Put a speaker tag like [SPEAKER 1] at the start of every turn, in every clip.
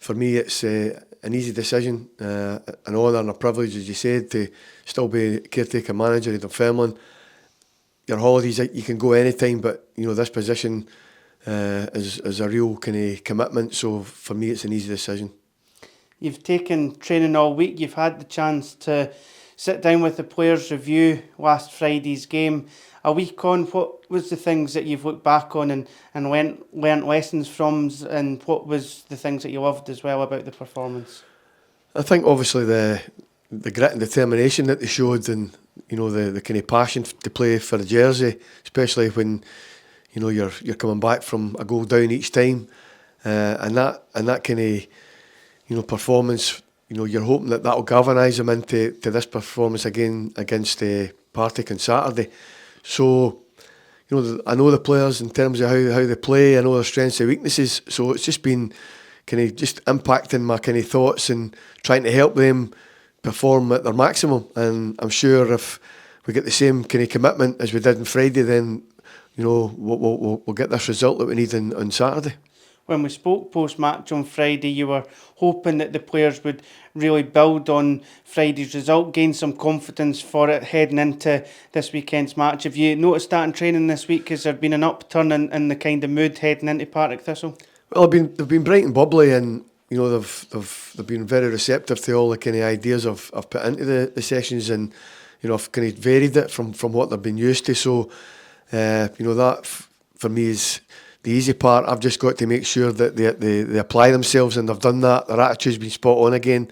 [SPEAKER 1] for me, it's an easy decision, an honour and a privilege, as you said, to still be caretaker manager of Dunfermline. Your holidays, you can go anytime, but this position is a real kind of commitment. So for me, it's an easy decision.
[SPEAKER 2] You've taken training all week. You've had the chance to sit down with the players, review last Friday's game. A week on, what was the things that you've looked back on and learnt lessons from, and what was the things that you loved as well about the performance?
[SPEAKER 1] I think obviously the grit and determination that they showed, and the kind of passion to play for the jersey, especially when you're coming back from a goal down each time, and that kind of performance. You're hoping that will galvanise them into this performance again against Partick on Saturday. So, I know the players in terms of how they play. I know their strengths and weaknesses. So it's just been kind of just impacting my kind of thoughts and trying to help them perform at their maximum. And I'm sure if we get the same kind of commitment as we did on Friday, then we'll get this result that we need on Saturday.
[SPEAKER 2] When we spoke post-match on Friday, you were hoping that the players would really build on Friday's result, gain some confidence for it heading into this weekend's match. Have you noticed that in training this week? Has there been an upturn in the kind of mood heading into Partick Thistle?
[SPEAKER 1] Well, they've been bright and bubbly, and they've been very receptive to all the kind of ideas I've put into the sessions, and I've kind of varied it from what they've been used to. So that for me is the easy part. I've just got to make sure that they apply themselves, and they've done that. Their attitude's been spot on again.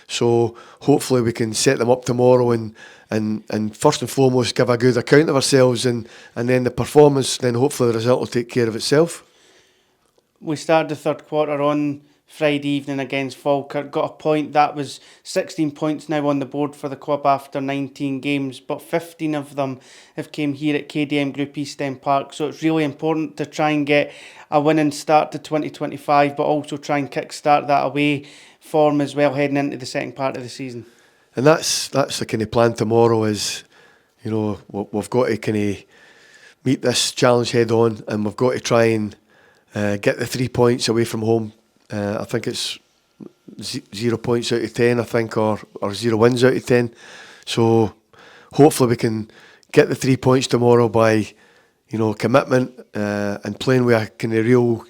[SPEAKER 1] So hopefully we can set them up tomorrow and first and foremost give a good account of ourselves, and then the performance, then hopefully the result will take care of itself.
[SPEAKER 2] We started the third quarter on Friday evening against Falkirk, got a point. That was 16 points now on the board for the club after 19 games, but 15 of them have came here at KDM Group East End Park. So it's really important to try and get a winning start to 2025, but also try and kick-start that away form as well heading into the second part of the season.
[SPEAKER 1] And that's the kind of plan tomorrow is, we've got to kind of meet this challenge head on, and we've got to try and get the 3 points away from home. I think it's 0 points out of 10, I think, or 0 wins out of 10. So hopefully we can get the 3 points tomorrow by, commitment and playing with a kind of real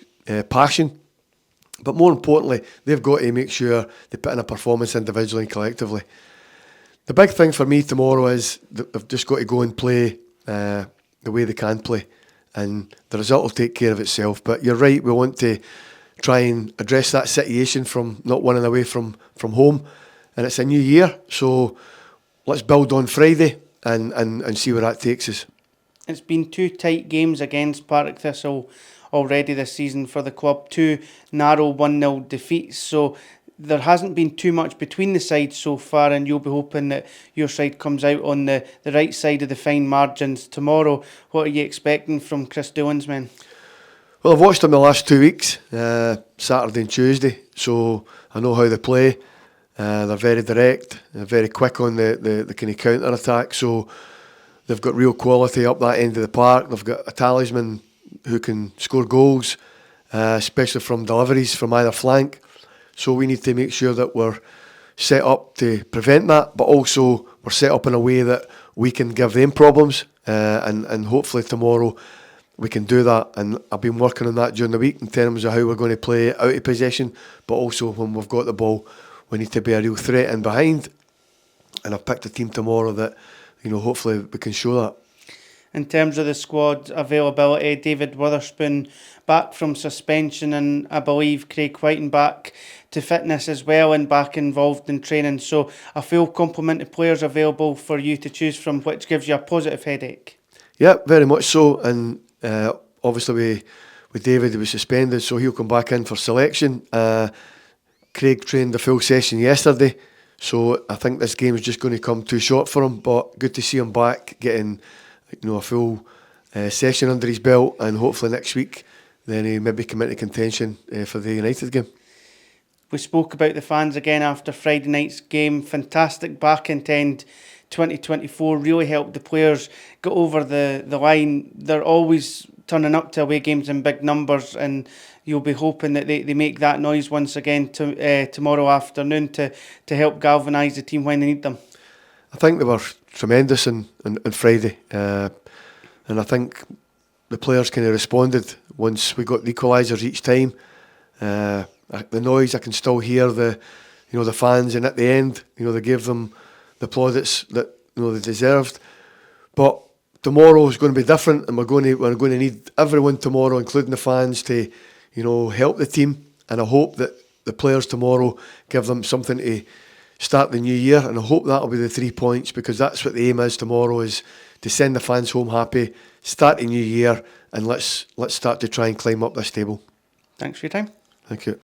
[SPEAKER 1] passion. But more importantly, they've got to make sure they put in a performance individually and collectively. The big thing for me tomorrow is that they've just got to go and play the way they can play, and the result will take care of itself. But you're right, we want to try and address that situation from not winning away from home, and it's a new year, so let's build on Friday and see where that takes us.
[SPEAKER 2] It's been 2 tight games against Partick Thistle already this season for the club, 2 narrow 1-0 defeats, so there hasn't been too much between the sides so far, and you'll be hoping that your side comes out on the right side of the fine margins tomorrow. What are you expecting from Chris Doolan's men?
[SPEAKER 1] Well, I've watched them the last 2 weeks, Saturday and Tuesday, so I know how they play. They're very direct, they're very quick on the kind of counter-attack, so they've got real quality up that end of the park. They've got a talisman who can score goals, especially from deliveries from either flank. So we need to make sure that we're set up to prevent that, but also we're set up in a way that we can give them problems, and hopefully tomorrow we can do that. And I've been working on that during the week in terms of how we're going to play out of possession, but also when we've got the ball, we need to be a real threat in behind. And I've picked a team tomorrow that, hopefully we can show that.
[SPEAKER 2] In terms of the squad availability, David Witherspoon back from suspension, and I believe Craig Whiten back to fitness as well and back involved in training. So a full complement of players available for you to choose from, which gives you a positive headache.
[SPEAKER 1] Yeah, very much so. And obviously with David, he was suspended, so he'll come back in for selection. Craig trained the full session yesterday, so I think this game is just going to come too short for him, but good to see him back, getting a full session under his belt, and hopefully next week then he maybe come into contention for the United game.
[SPEAKER 2] We spoke about the fans again after Friday night's game. Fantastic back end 2024 really helped the players get over the line. They're always turning up to away games in big numbers, and you'll be hoping that they make that noise once again tomorrow afternoon to help galvanise the team when they need them.
[SPEAKER 1] I think they were tremendous on Friday, and I think the players kind of responded once we got the equalisers each time. The noise, I can still hear the fans, and at the end, they gave them the plaudits that they deserved. But tomorrow is going to be different, and we're going to need everyone tomorrow, including the fans, to help the team. And I hope that the players tomorrow give them something to start the new year, and I hope that'll be the 3 points, because that's what the aim is tomorrow, is to send the fans home happy, start the new year, and let's start to try and climb up this table.
[SPEAKER 2] Thanks for your time.
[SPEAKER 1] Thank you.